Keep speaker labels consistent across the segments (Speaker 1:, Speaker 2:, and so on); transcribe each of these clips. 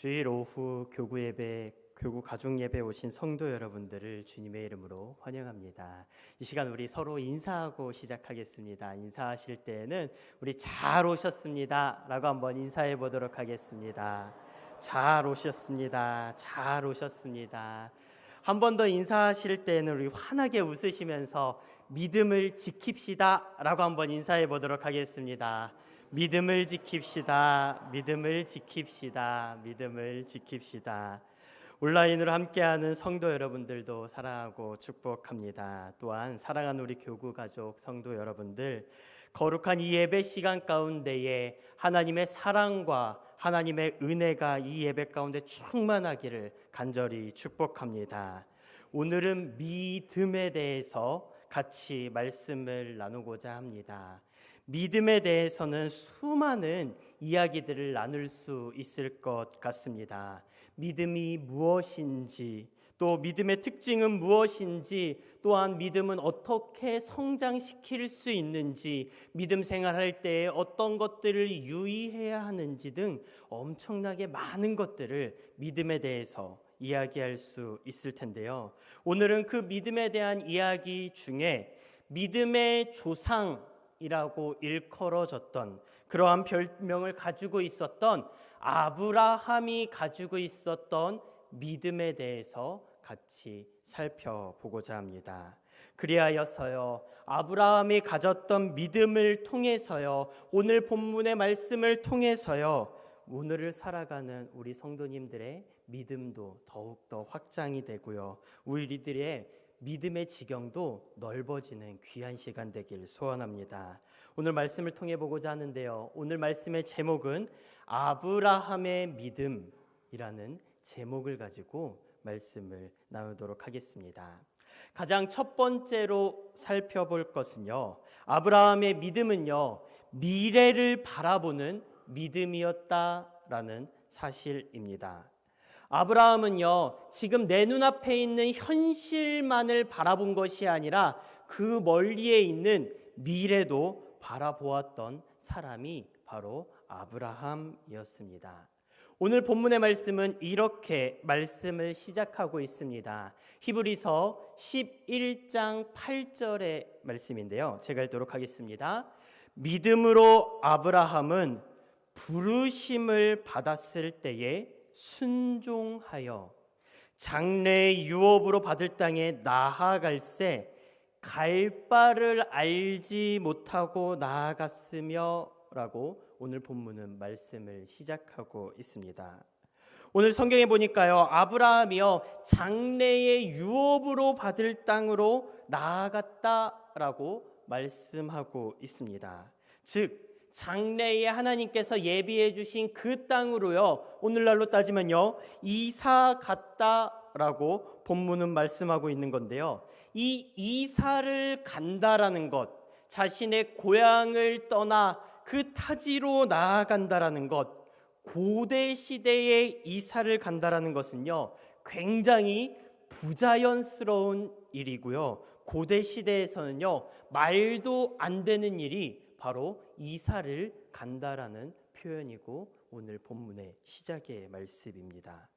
Speaker 1: 주일 오후 교구 가족 예배 오신 성도 여러분들을 주님의 이름으로 환영합니다. 이 시간 우리 서로 인사하고 시작하겠습니다. 인사하실 때에는 우리 잘 오셨습니다 라고 한번 인사해 보도록 하겠습니다. 잘 오셨습니다. 잘 오셨습니다. 한 번 더 인사하실 때에는 우리 환하게 웃으시면서 믿음을 지킵시다 라고 한번 인사해 보도록 하겠습니다. 믿음을 지킵시다. 믿음을 지킵시다. 믿음을 지킵시다. 온라인으로 함께하는 성도 여러분들도 사랑하고 축복합니다. 또한 사랑하는 우리 교구 가족 성도 여러분들, 거룩한 이 예배 시간 가운데에 하나님의 사랑과 하나님의 은혜가 이 예배 가운데 충만하기를 간절히 축복합니다. 오늘은 믿음에 대해서 같이 말씀을 나누고자 합니다. 믿음에 대해서는 수많은 이야기들을 나눌 수 있을 것 같습니다. 믿음이 무엇인지, 또 믿음의 특징은 무엇인지, 또한 믿음은 어떻게 성장시킬 수 있는지, 믿음 생활할 때 어떤 것들을 유의해야 하는지 등 엄청나게 많은 것들을 믿음에 대해서 이야기할 수 있을 텐데요. 오늘은 그 믿음에 대한 이야기 중에 믿음의 조상이라고 일컬어졌던 그러한 별명을 가지고 있었던 아브라함이 가지고 있었던 믿음에 대해서 같이 살펴보고자 합니다. 그리하여서요, 아브라함이 가졌던 믿음을 통해서요, 오늘 본문의 말씀을 통해서요, 오늘을 살아가는 우리 성도님들의 믿음도 더욱더 확장이 되고요, 우리들의 믿음의 지경도 넓어지는 귀한 시간 되길 소원합니다. 오늘 말씀을 통해 보고자 하는데요, 오늘 말씀의 제목은 아브라함의 믿음이라는 제목을 가지고 말씀을 나누도록 하겠습니다. 가장 첫 번째로 살펴볼 것은요, 아브라함의 믿음은요, 미래를 바라보는 믿음이었다라는 사실입니다. 아브라함은요, 지금 내 눈앞에 있는 현실만을 바라본 것이 아니라 그 멀리에 있는 미래도 바라보았던 사람이 바로 아브라함이었습니다. 오늘 본문의 말씀은 이렇게 말씀을 시작하고 있습니다. 히브리서 11장 8절의 말씀인데요, 제가 읽도록 하겠습니다. 믿음으로 아브라함은 부르심을 받았을 때에 순종하여 장래의 유업으로 받을 땅에 나아갈새 갈 바를 알지 못하고 나아갔으며 라고 오늘 본문은 말씀을 시작하고 있습니다. 오늘 성경에 보니까요, 아브라함이요, 장래의 유업으로 받을 땅으로 나아갔다라고 말씀하고 있습니다. 즉 장래에 하나님께서 예비해 주신 그 땅으로요, 오늘날로 따지면요, 이사 갔다라고 본문은 말씀하고 있는 건데요, 이 이사를 간다라는 것, 자신의 고향을 떠나 그 타지로 나아간다라는 것, 고대 시대에 이사를 간다라는 것은요, 굉장히 부자연스러운 일이고요, 고대 시대에서는요, 말도 안 되는 일이 바로 이사를 간다라는 표현이고 오늘 본문의 시작의 말씀입니다.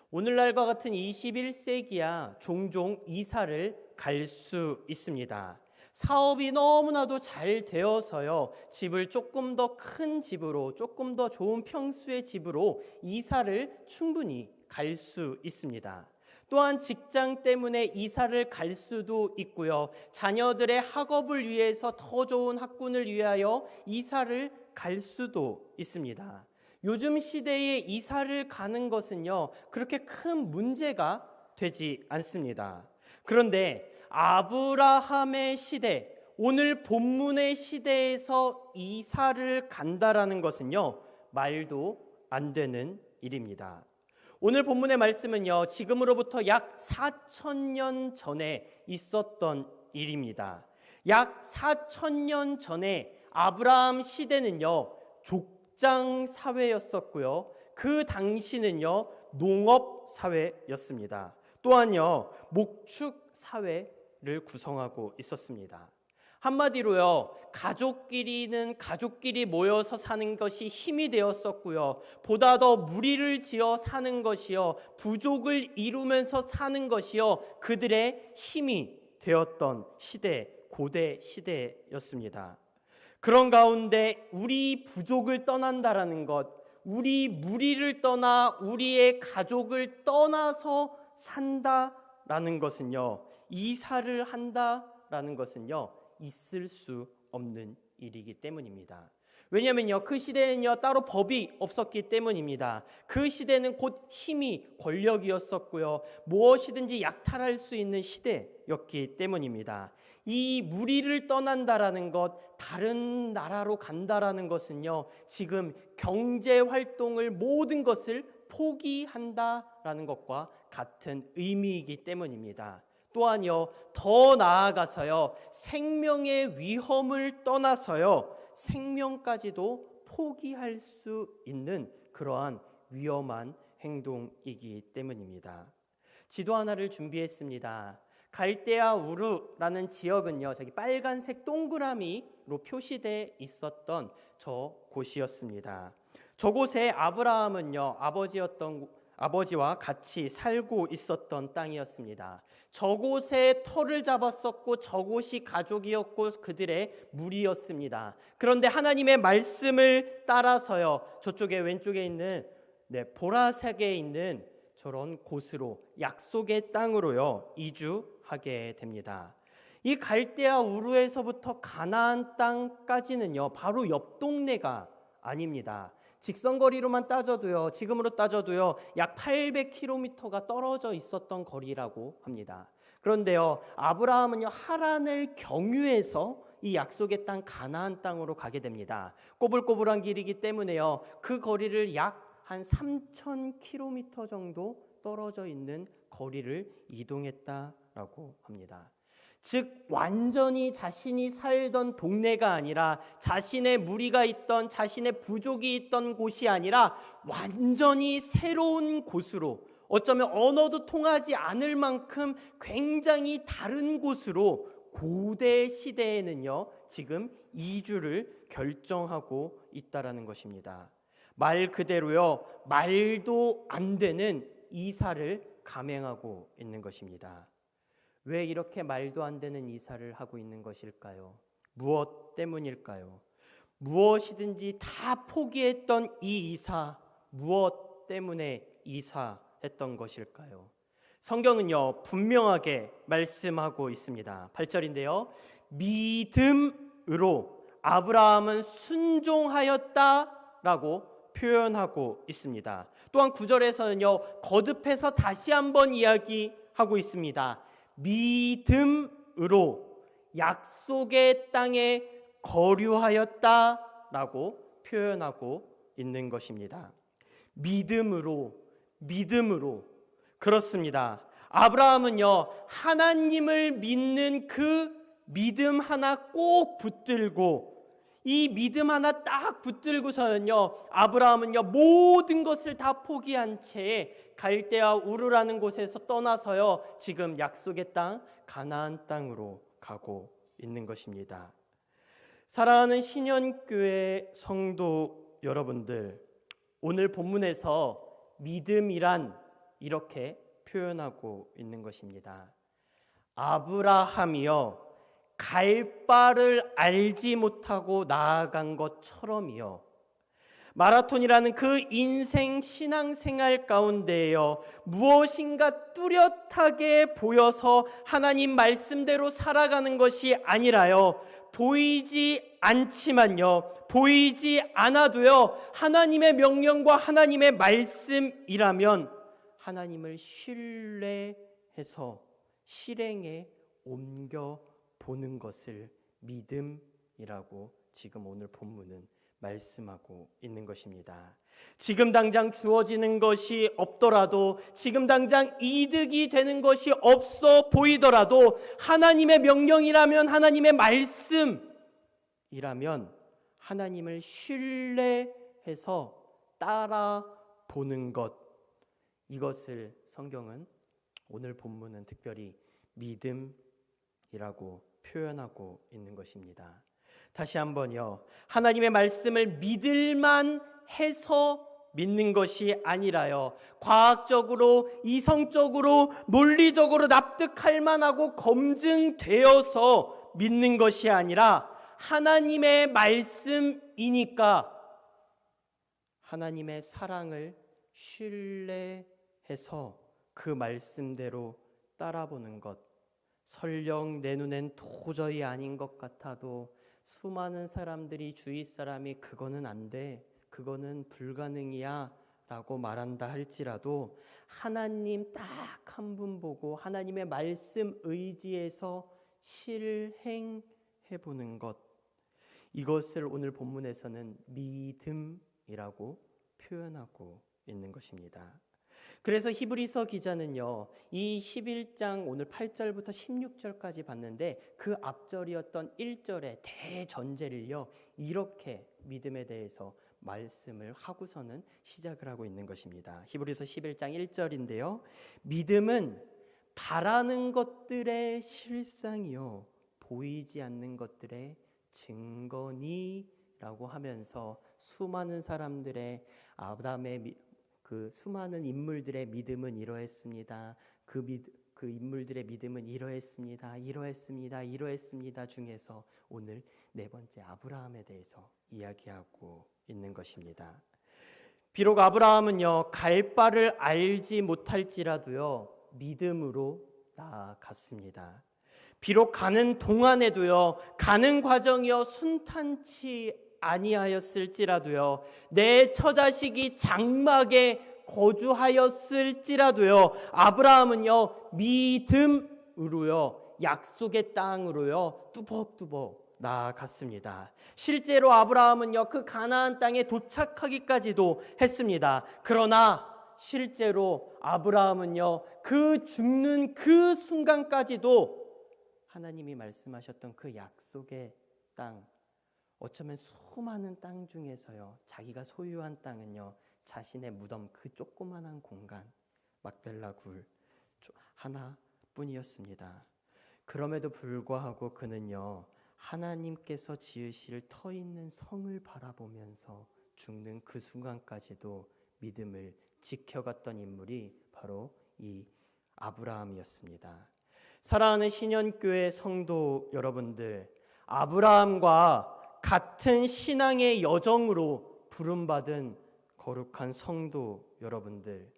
Speaker 1: 오늘날과 같은 21세기야 종종 이사를 갈 수 있습니다. 사업이 너무나도 잘 되어서요, 집을 조금 더 큰 집으로, 조금 더 좋은 평수의 집으로 이사를 충분히 갈 수 있습니다. 또한 직장 때문에 이사를 갈 수도 있고요, 자녀들의 학업을 위해서 더 좋은 학군을 위하여 이사를 갈 수도 있습니다. 요즘 시대에 이사를 가는 것은요, 그렇게 큰 문제가 되지 않습니다. 그런데 아브라함의 시대, 오늘 본문의 시대에서 이사를 간다라는 것은요, 말도 안 되는 일입니다. 오늘 본문의 말씀은요, 지금으로부터 약 4,000년 전에 있었던 일입니다. 약 4,000년 전에 아브라함 시대는요, 족장 사회였었고요, 그 당시는요, 농업 사회였습니다. 또한요, 목축 사회를 구성하고 있었습니다. 한마디로요, 가족끼리는 가족끼리 모여서 사는 것이 힘이 되었었고요, 보다 더 무리를 지어 사는 것이요, 부족을 이루면서 사는 것이요, 그들의 힘이 되었던 시대, 고대 시대였습니다. 그런 가운데 우리 부족을 떠난다라는 것, 우리 무리를 떠나 우리의 가족을 떠나서 산다라는 것은요, 이사를 한다라는 것은요, 있을 수 없는 일이기 때문입니다. 왜냐하면요, 그 시대에는요, 따로 법이 없었기 때문입니다. 그 시대는 곧 힘이 권력이었었고요, 무엇이든지 약탈할 수 있는 시대였기 때문입니다. 이 무리를 떠난다라는 것, 다른 나라로 간다라는 것은요, 지금 경제 활동을 모든 것을 포기한다라는 것과 같은 의미이기 때문입니다. 또한요, 더 나아가서요, 생명의 위험을 떠나서요, 생명까지도 포기할 수 있는 그러한 위험한 행동이기 때문입니다. 지도 하나를 준비했습니다. 갈대아 우르라는 지역은요, 저기 빨간색 동그라미로 표시되어 있었던 저 곳이었습니다. 저곳에 아브라함은요, 아버지와 같이 살고 있었던 땅이었습니다. 저곳에 터를 잡았었고 저곳이 가족이었고 그들의 무리였습니다. 그런데 하나님의 말씀을 따라서요, 저쪽에 왼쪽에 있는 보라색에 있는 저런 곳으로, 약속의 땅으로요, 이주하게 됩니다. 이 갈대아 우르에서부터 가나안 땅까지는요, 바로 옆 동네가 아닙니다. 직선거리로만 따져도요, 지금으로 따져도요, 약 800km가 떨어져 있었던 거리라고 합니다. 그런데요, 아브라함은요, 하란을 경유해서 이 약속의 땅 가나안 땅으로 가게 됩니다. 꼬불꼬불한 길이기 때문에요, 그 거리를 약 한 3000km 정도 떨어져 있는 거리를 이동했다라고 합니다. 즉 완전히 자신이 살던 동네가 아니라, 자신의 무리가 있던, 자신의 부족이 있던 곳이 아니라 완전히 새로운 곳으로, 어쩌면 언어도 통하지 않을 만큼 굉장히 다른 곳으로 고대 시대에는요, 지금 이주를 결정하고 있다라는 것입니다. 말 그대로요, 말도 안 되는 이사를 감행하고 있는 것입니다. 왜 이렇게 말도 안 되는 이사를 하고 있는 것일까요? 무엇 때문일까요? 무엇이든지 다 포기했던 이 이사, 무엇 때문에 이사했던 것일까요? 성경은요, 분명하게 말씀하고 있습니다. 8절인데요, 믿음으로 아브라함은 순종하였다라고 표현하고 있습니다. 또한 9절에서는요, 거듭해서 다시 한번 이야기하고 있습니다. 믿음으로 약속의 땅에 거류하였다라고 표현하고 있는 것입니다. 믿음으로. 그렇습니다. 아브라함은요, 하나님을 믿는 그 믿음 하나 꼭 붙들고, 이 믿음 하나 딱 붙들고서는요, 아브라함은요, 모든 것을 다 포기한 채 갈대아 우르라는 곳에서 떠나서요, 지금 약속의 땅 가나안 땅으로 가고 있는 것입니다. 사랑하는 신현교회 성도 여러분들, 오늘 본문에서 믿음이란 이렇게 표현하고 있는 것입니다. 아브라함이요, 갈 바를 알지 못하고 나아간 것처럼이요, 마라톤이라는 그 인생 신앙생활 가운데에요, 무엇인가 뚜렷하게 보여서 하나님 말씀대로 살아가는 것이 아니라요, 보이지 않지만요, 보이지 않아도요, 하나님의 명령과 하나님의 말씀이라면 하나님을 신뢰해서 실행에 옮겨 보는 것을 믿음이라고 지금 오늘 본문은 말씀하고 있는 것입니다. 지금 당장 주어지는 것이 없더라도, 지금 당장 이득이 되는 것이 없어 보이더라도, 하나님의 명령이라면, 하나님의 말씀이라면 하나님을 신뢰해서 따라 보는 것, 이것을 성경은, 오늘 본문은 특별히 믿음이라고 표현하고 있는 것입니다. 다시 한번요. 하나님의 말씀을 믿을만 해서 믿는 것이 아니라요. 과학적으로, 이성적으로, 논리적으로 납득할 만하고 검증되어서 믿는 것이 아니라 하나님의 말씀이니까 하나님의 사랑을 신뢰해서 그 말씀대로 따라보는 것. 설령 내 눈엔 도저히 아닌 것 같아도 수많은 사람들이 주위 사람이 그거는 안 돼, 그거는 불가능이야 라고 말한다 할지라도 하나님 딱 한 분 보고 하나님의 말씀 의지해서 실행해 보는 것, 이것을 오늘 본문에서는 믿음이라고 표현하고 있는 것입니다. 그래서 히브리서 기자는요, 이 11장 오늘 8절부터 16절까지 봤는데 그 앞절이었던 1절의 대전제를요, 이렇게 믿음에 대해서 말씀을 하고서는 시작을 하고 있는 것입니다. 히브리서 11장 1절인데요. 믿음은 바라는 것들의 실상이요 보이지 않는 것들의 증거니라고 하면서 수많은 사람들의 아브라함의 그 수많은 인물들의 믿음은 이러했습니다. 그 인물들의 믿음은 이러했습니다 중에서 오늘 네 번째 아브라함에 대해서 이야기하고 있는 것입니다. 비록 아브라함은요, 갈 바를 알지 못할지라도요, 믿음으로 나아갔습니다. 비록 가는 동안에도요, 가는 과정이요 순탄치 아니하였을지라도요, 내 처자식이 장막에 거주하였을지라도요, 아브라함은요 믿음으로요 약속의 땅으로요 뚜벅뚜벅 나아갔습니다. 실제로 아브라함은요 그 가나안 땅에 도착하기까지도 했습니다. 그러나 실제로 아브라함은요 그 죽는 그 순간까지도 하나님이 말씀하셨던 그 약속의 땅, 어쩌면 수많은 땅 중에서요 자기가 소유한 땅은요 자신의 무덤 그 조그만한 공간 막벨라 굴 하나뿐이었습니다. 그럼에도 불구하고 그는요 하나님께서 지으실 터 있는 성을 바라보면서 죽는 그 순간까지도 믿음을 지켜갔던 인물이 바로 이 아브라함이었습니다. 사랑하는 신현교회 성도 여러분들, 아브라함과 같은 신앙의 여정으로 부름받은 거룩한 성도 여러분들,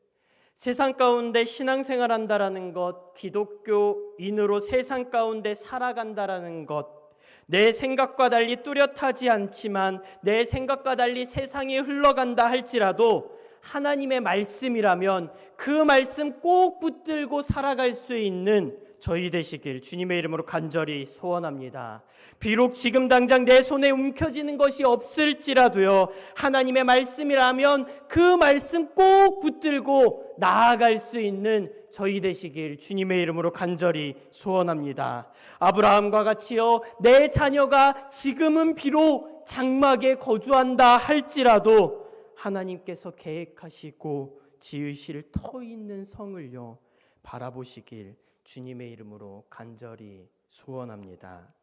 Speaker 1: 세상 가운데 신앙생활한다라는 것, 기독교인으로 세상 가운데 살아간다라는 것, 내 생각과 달리 뚜렷하지 않지만 내 생각과 달리 세상이 흘러간다 할지라도 하나님의 말씀이라면 그 말씀 꼭 붙들고 살아갈 수 있는 저희 되시길 주님의 이름으로 간절히 소원합니다. 비록 지금 당장 내 손에 움켜쥐는 것이 없을지라도요 하나님의 말씀이라면 그 말씀 꼭 붙들고 나아갈 수 있는 저희 되시길 주님의 이름으로 간절히 소원합니다. 아브라함과 같이요 내 자녀가 지금은 비록 장막에 거주한다 할지라도 하나님께서 계획하시고 지으실 터 있는 성을요 바라보시길 주님의 이름으로 간절히 소원합니다.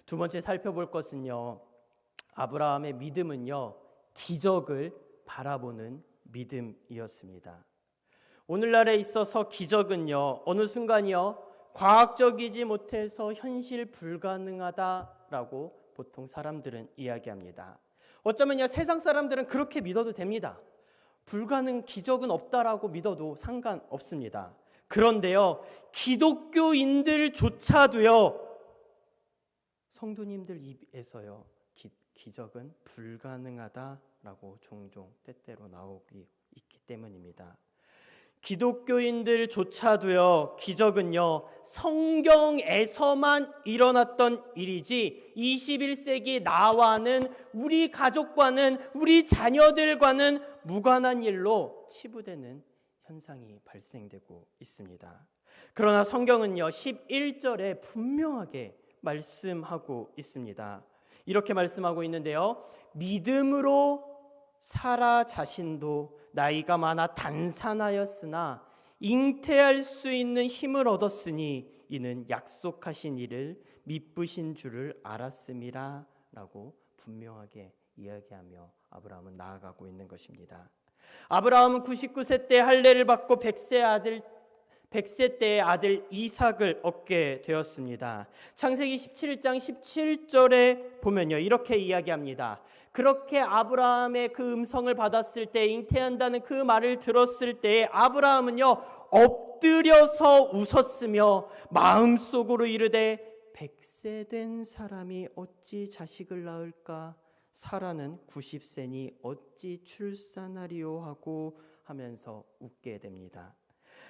Speaker 1: 두 번째 살펴볼 것은요, 아브라함의 믿음은요 기적을 바라보는 믿음이었습니다. 오늘날에 있어서 기적은요 어느 순간이요 과학적이지 못해서 현실 불가능하다라고 보통 사람들은 이야기합니다. 어쩌면요 세상 사람들은 그렇게 믿어도 됩니다. 불가능, 기적은 없다라고 믿어도 상관없습니다. 그런데요 기독교인들조차도요 성도님들 입에서요 기적은 불가능하다라고 종종 때때로 나오기 있기 때문입니다. 기독교인들조차도요 기적은요 성경에서만 일어났던 일이지 21세기 나와는 우리 가족과는 우리 자녀들과는 무관한 일로 치부되는 현상이 발생되고 있습니다. 그러나 성경은요 11절에 분명하게 말씀하고 있습니다. 이렇게 말씀하고 있는데요, 믿음으로 사라 자신도 나이가 많아 단산하였으나 잉태할 수 있는 힘을 얻었으니 이는 약속하신 일을 미쁘신 줄을 알았음이라 라고 분명하게 이야기하며 아브라함은 나아가고 있는 것입니다. 아브라함은 99세 때 할례를 받고 100세 때의 아들 이삭을 얻게 되었습니다. 창세기 17장 17절에 보면요, 이렇게 이야기합니다. 그렇게 아브라함의 그 음성을 받았을 때, 잉태한다는 그 말을 들었을 때 아브라함은요 엎드려서 웃었으며 마음속으로 이르되 100세 된 사람이 어찌 자식을 낳을까? 사라는 90세니 어찌 출산하리요 하고 하면서 웃게 됩니다.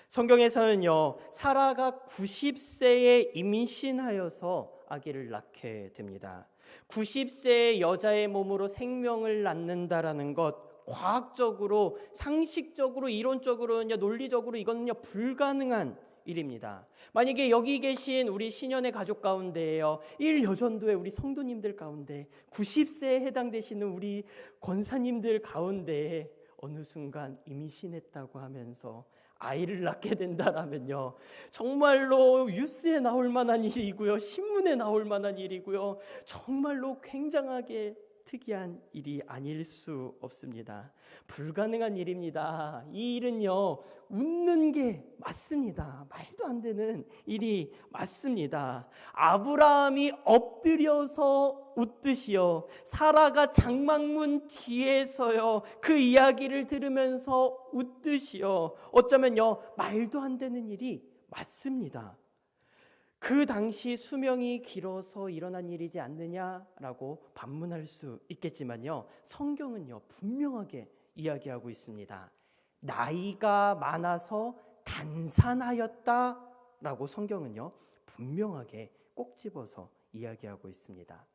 Speaker 1: 성경에서는요, 사라가 90세에 임신하여서 아기를 낳게 됩니다. 90세의 여자의 몸으로 생명을 낳는다라는 것, 과학적으로, 상식적으로, 이론적으로는요, 논리적으로 이거는요 불가능한 일입니다. 만약에 여기 계신 우리 신현의 가족 가운데에요, 1여전도의 우리 성도님들 가운데 90세에 해당되시는 우리 권사님들 가운데에 어느 순간 임신했다고 하면서 아이를 낳게 된다라면요, 정말로 뉴스에 나올 만한 일이고요, 신문에 나올 만한 일이고요, 정말로 굉장하게 특이한 일이 아닐 수 없습니다. 불가능한 일입니다. 이 일은요, 웃는 게 맞습니다. 말도 안 되는 일이 맞습니다. 아브라함이 엎드려서 웃듯이요, 사라가 장막문 뒤에서요 그 이야기를 들으면서 웃듯이요, 어쩌면요 말도 안 되는 일이 맞습니다. 그 당시 수명이 길어서 일어난 일이지 않느냐라고 반문할 수 있겠지만요, 성경은요 분명하게 이야기하고 있습니다. 나이가 많아서 단산하였다라고 성경은요 분명하게 꼭 집어서 이야기하고 있습니다.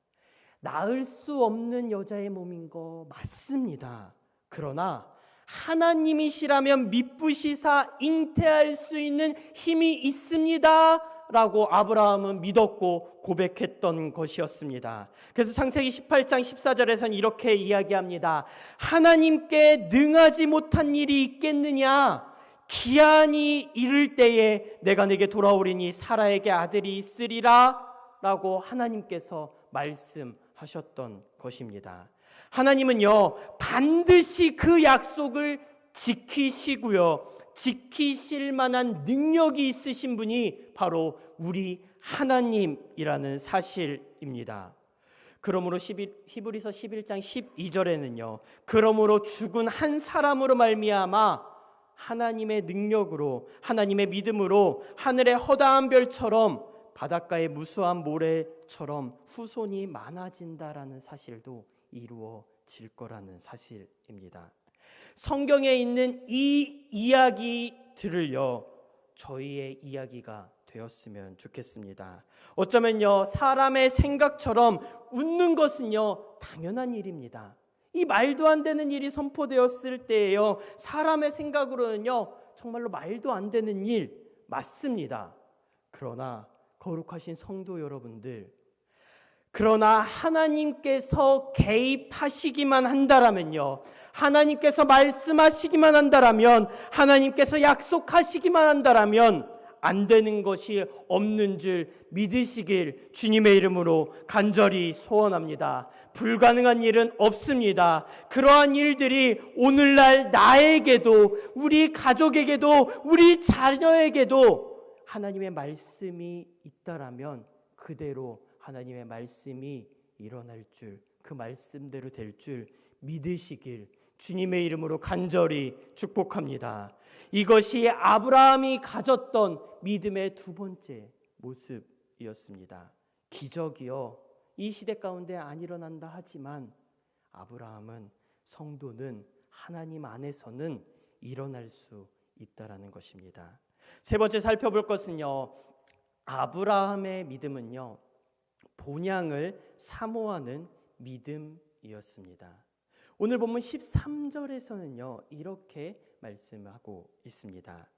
Speaker 1: 낳을 수 없는 여자의 몸인 거 맞습니다. 그러나 하나님이시라면 미쁘시사 잉태할 수 있는 힘이 있습니다 라고 아브라함은 믿었고 고백했던 것이었습니다. 그래서 창세기 18장 14절에서는 이렇게 이야기합니다. 하나님께 능하지 못한 일이 있겠느냐? 기한이 이를 때에 내가 내게 돌아오리니 사라에게 아들이 있으리라 라고 하나님께서 말씀하셨던 것입니다. 하나님은요 반드시 그 약속을 지키시고요, 지키실 만한 능력이 있으신 분이 바로 우리 하나님이라는 사실입니다. 그러므로 히브리서 11장 12절에는요, 그러므로 죽은 한 사람으로 말미암아 하나님의 능력으로, 하나님의 믿음으로 하늘의 허다한 별처럼 바닷가의 무수한 모래처럼 후손이 많아진다라는 사실도 이루어질 거라는 사실입니다. 성경에 있는 이 이야기들을요 저희의 이야기가 되었으면 좋겠습니다. 어쩌면요 사람의 생각처럼 웃는 것은요 당연한 일입니다. 이 말도 안 되는 일이 선포되었을 때에요, 사람의 생각으로는요 정말로 말도 안 되는 일 맞습니다. 그러나 거룩하신 성도 여러분들, 그러나 하나님께서 개입하시기만 한다라면요, 하나님께서 말씀하시기만 한다라면, 하나님께서 약속하시기만 한다라면 안 되는 것이 없는 줄 믿으시길 주님의 이름으로 간절히 소원합니다. 불가능한 일은 없습니다. 그러한 일들이 오늘날 나에게도, 우리 가족에게도, 우리 자녀에게도 하나님의 말씀이 있다라면 그대로 하나님의 말씀이 일어날 줄, 그 말씀대로 될 줄 믿으시길 주님의 이름으로 간절히 축복합니다. 이것이 아브라함이 가졌던 믿음의 두 번째 모습이었습니다. 기적이요 이 시대 가운데 안 일어난다 하지만 아브라함은, 성도는 하나님 안에서는 일어날 수 있다라는 것입니다. 세 번째 살펴볼 것은요, 아브라함의 믿음은요 본향을 사모하는 믿음이었습니다. 오늘 본문 13절에서는요 이렇게 말씀하고 있습니다.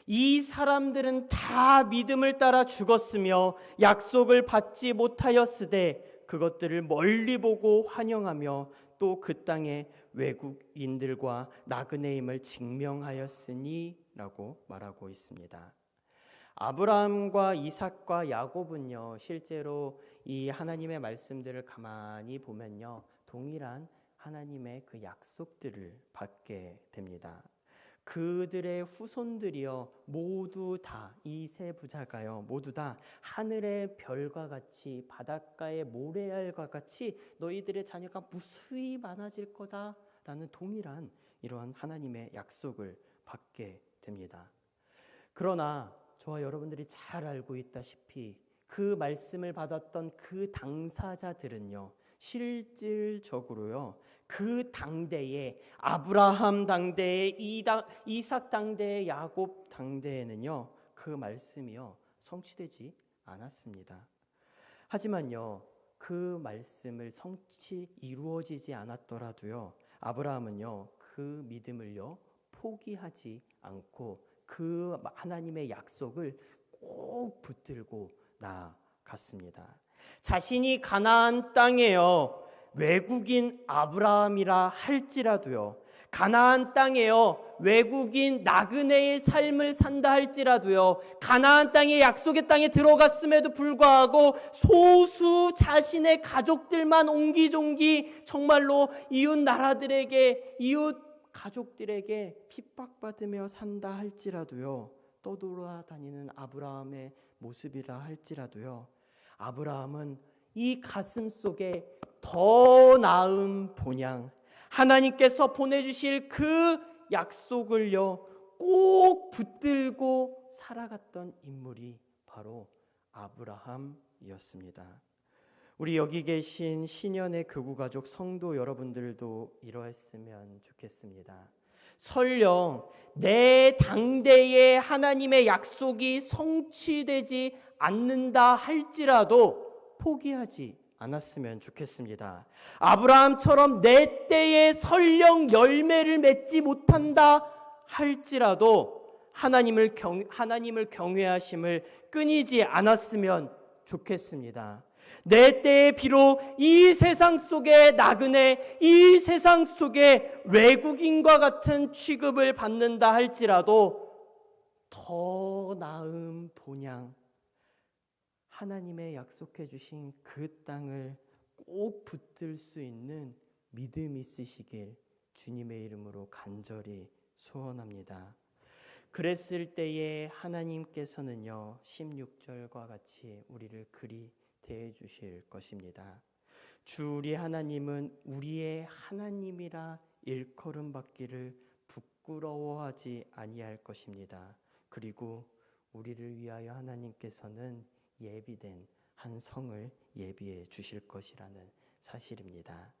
Speaker 1: 이 사람들은 다 믿음을 따라 죽었으며 약속을 받지 못하였으되 그것들을 멀리 보고 환영하며 또 그 땅의 외국인들과 나그네임을 증명하였으니 라고 말하고 있습니다. 아브라함과 이삭과 야곱은요, 실제로 이 하나님의 말씀들을 가만히 보면요, 동일한 하나님의 그 약속들을 받게 됩니다. 그들의 후손들이요, 모두 다, 이 세 부자가요, 모두 다 하늘의 별과 같이 바닷가의 모래알과 같이 너희들의 자녀가 무수히 많아질 거다라는 동일한 이러한 하나님의 약속을 받게 됩니다. 그러나 저와 여러분들이 잘 알고 있다시피 그 말씀을 받았던 그 당사자들은요, 실질적으로요, 그 당대에 아브라함 당대에 이삭 당대에 야곱 당대에는요, 그 말씀이요 성취되지 않았습니다. 하지만요, 그 말씀을 이루어지지 않았더라도요, 아브라함은요 그 믿음을요 포기하지 않고 그 하나님의 약속을 꼭 붙들고 나아갔습니다. 자신이 가나안 땅에요, 외국인 아브라함이라 할지라도요, 가나안 땅에요, 외국인 나그네의 삶을 산다 할지라도요, 가나안 땅의 약속의 땅에 들어갔음에도 불구하고 소수 자신의 가족들만 옹기종기 정말로 이웃 나라들에게, 이웃 가족들에게 핍박받으며 산다 할지라도요, 떠돌아다니는 아브라함의 모습이라 할지라도요, 아브라함은 이 가슴 속에 더 나은 본향, 하나님께서 보내주실 그 약속을요 꼭 붙들고 살아갔던 인물이 바로 아브라함이었습니다. 우리 여기 계신 신연의 교구 가족 성도 여러분들도 이러했으면 좋겠습니다. 설령 내 당대의 하나님의 약속이 성취되지 않는다 할지라도 포기하지 않았으면 좋겠습니다. 아브라함처럼 내 때에 설령 열매를 맺지 못한다 할지라도 하나님을 경외하심을 끊이지 않았으면 좋겠습니다. 내 때에 비록 이 세상 속에 나그네, 이 세상 속에 외국인과 같은 취급을 받는다 할지라도 더 나은 본향, 하나님의 약속해 주신 그 땅을 꼭 붙들 수 있는 믿음 있으시길 주님의 이름으로 간절히 소원합니다. 그랬을 때에 하나님께서는요 16절과 같이 우리를 그리 대해 주실 것입니다. 주 우리 하나님은 우리의 하나님이라 일컬음 받기를 부끄러워하지 아니할 것입니다. 그리고 우리를 위하여 하나님께서는 예비된 한 성을 예비해 주실 것이라는 사실입니다.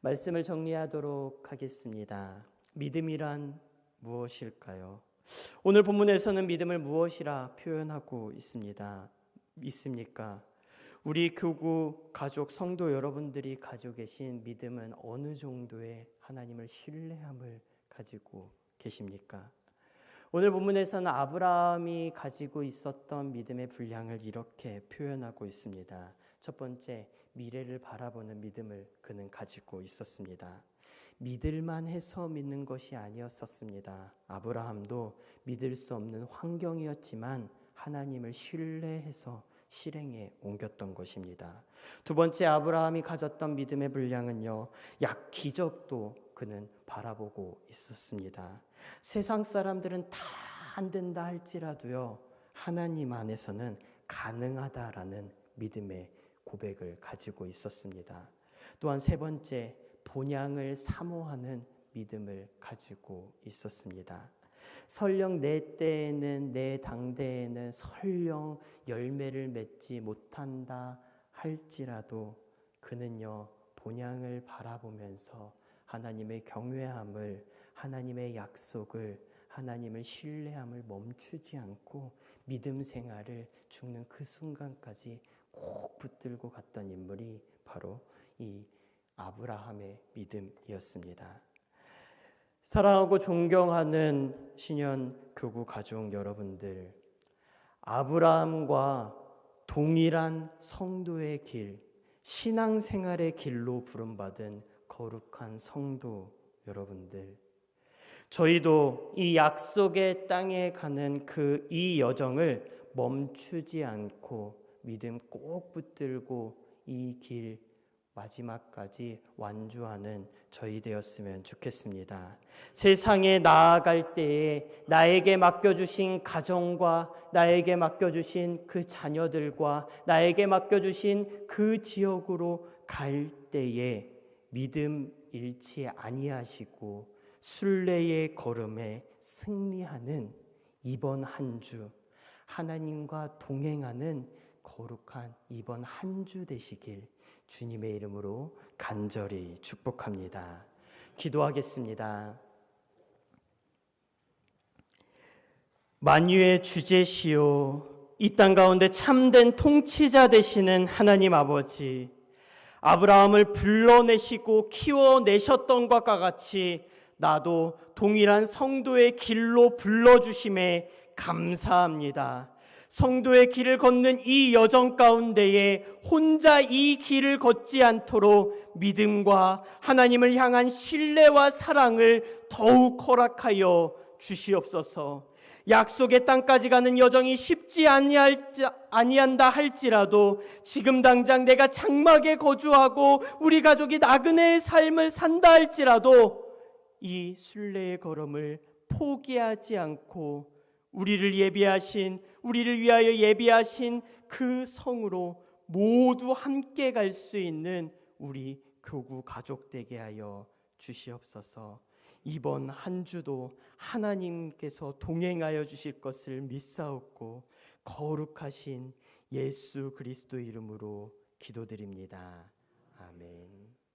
Speaker 1: 말씀을 정리하도록 하겠습니다. 믿음이란 무엇일까요? 오늘 본문에서는 믿음을 무엇이라 표현하고 있습니까? 우리 교구 가족 성도 여러분들이 가지고 계신 믿음은 어느 정도의 하나님을 신뢰함을 가지고 계십니까? 오늘 본문에서는 아브라함이 가지고 있었던 믿음의 분량을 이렇게 표현하고 있습니다. 첫 번째, 미래를 바라보는 믿음을 그는 가지고 있었습니다. 믿을만 해서 믿는 것이 아니었었습니다. 아브라함도 믿을 수 없는 환경이었지만 하나님을 신뢰해서 실행에 옮겼던 것입니다. 두 번째, 아브라함이 가졌던 믿음의 분량은요, 기적도 그는 바라보고 있었습니다. 세상 사람들은 다 안 된다 할지라도요, 하나님 안에서는 가능하다라는 믿음의 고백을 가지고 있었습니다. 또한 세 번째, 본향을 사모하는 믿음을 가지고 있었습니다. 설령 내 때에는, 내 당대에는 설령 열매를 맺지 못한다 할지라도 그는요 본향을 바라보면서 하나님의 경외함을, 하나님의 약속을, 하나님을 신뢰함을 멈추지 않고 믿음 생활을 죽는 그 순간까지 꼭 붙들고 갔던 인물이 바로 이 아브라함의 믿음이었습니다. 사랑하고 존경하는 신연 교구 가족 여러분들, 아브라함과 동일한 성도의 길, 신앙생활의 길로 부름받은 거룩한 성도 여러분들, 저희도 이 약속의 땅에 가는 이 여정을 멈추지 않고 믿음 꼭 붙들고 이 길 마지막까지 완주하는 저희 되었으면 좋겠습니다. 세상에 나아갈 때에 나에게 맡겨주신 가정과 나에게 맡겨주신 그 자녀들과 나에게 맡겨주신 그 지역으로 갈 때에 믿음 잃지 아니하시고 순례의 걸음에 승리하는 이번 한 주, 하나님과 동행하는 거룩한 이번 한 주 되시길 주님의 이름으로 간절히 축복합니다. 기도하겠습니다. 만유의 주제시요 이 땅 가운데 참된 통치자 되시는 하나님 아버지, 아브라함을 불러내시고 키워내셨던 것과 같이 나도 동일한 성도의 길로 불러주심에 감사합니다. 성도의 길을 걷는 이 여정 가운데에 혼자 이 길을 걷지 않도록 믿음과 하나님을 향한 신뢰와 사랑을 더욱 허락하여 주시옵소서. 약속의 땅까지 가는 여정이 쉽지 아니한다 할지라도 지금 당장 내가 장막에 거주하고 우리 가족이 나그네의 삶을 산다 할지라도 이 순례의 걸음을 포기하지 않고 우리를 위하여 예비하신 그 성으로 모두 함께 갈 수 있는 우리 교구 가족 되게 하여 주시옵소서. 이번 한 주도 하나님께서 동행하여 주실 것을 믿사옵고 거룩하신 예수 그리스도 이름으로 기도드립니다. 아멘.